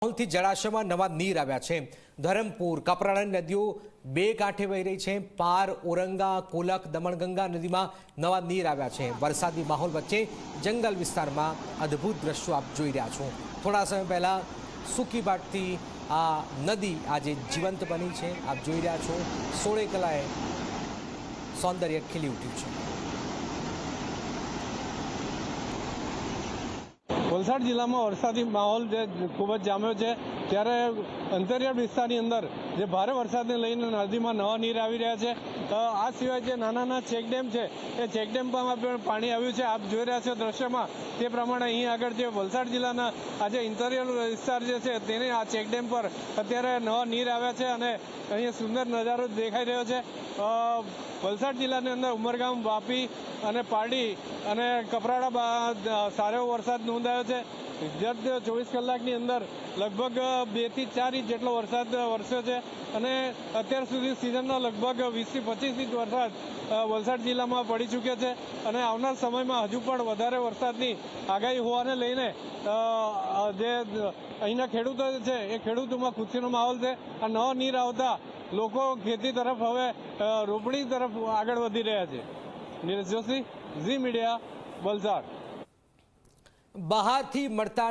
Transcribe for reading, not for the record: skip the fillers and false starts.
થી જળાશયમાં નવા નીર આવ્યા છે। ધરમપુર કપરાણા નદીઓ બે કાંઠે વહી રહી છે। પાર ઓરંગા કોલક દમણગંગા નદીમાં નવા નીર આવ્યા છે। વરસાદી માહોલ વચ્ચે જંગલ વિસ્તારમાં અદ્ભુત દ્રશ્યો આપ જોઈ રહ્યા છો। થોડા સમય પહેલા સુકીબાટથી આ નદી આજે જીવંત બની છે। આપ જોઈ રહ્યા છો 16 કલાએ સૌંદર્ય ખીલી ઉઠ્યું છે। वलसाड जिला में वरसादी माहौल खूब ज जाम्यो है। त्यारे अंतरियाळ विस्तारनी अंदर जे भारे वरसादने लईने नदीमां नवा नीर आवी रह्या छे। आ सिवाय जे नाना चेकडेम है ए चेकडेममां पण पाणी आव्युं छे। आप जोई रह्या छो दृश्यमां ते प्रमाणे अहीं आगळ जे वलसाड जिल्लाना आ जे इंटरियल विस्तार जे छे तेने आ चेकडेम पर अत्यारे नवा नीर आव्या छे अने अहीं सुंदर नजारो देखाई रह्यो छे। वलसाड जिल्लानी अंदर उमरगाम वापी अने पारडी अने कपराड़ा सारो वरसाद नोंधायो छे। गत 24 कलाकनी अंदर लगभग 2 થી 4 इंच जेटलो वरसाद वरस्यो छे अने अत्यार सुधी सीजननो लगभग 20 થી 25 इंच वरसाद वलसाड जिल्लामां पड़ी चूक्यो छे अने आवनार समयमां हजू पण वधारे वरसादनी आगाही होवाने लईने जे અહીંના ખેડૂતો છે એ ખેડૂતોમાં ખુશીનો માહોલ છે। આ નવા નીર આવતા લોકો ખેતી તરફ હવે રોપણી તરફ આગળ વધી રહ્યા છે। નીરજ જોશી, ઝી મીડિયા, વલસાડ। બહારથી મળતા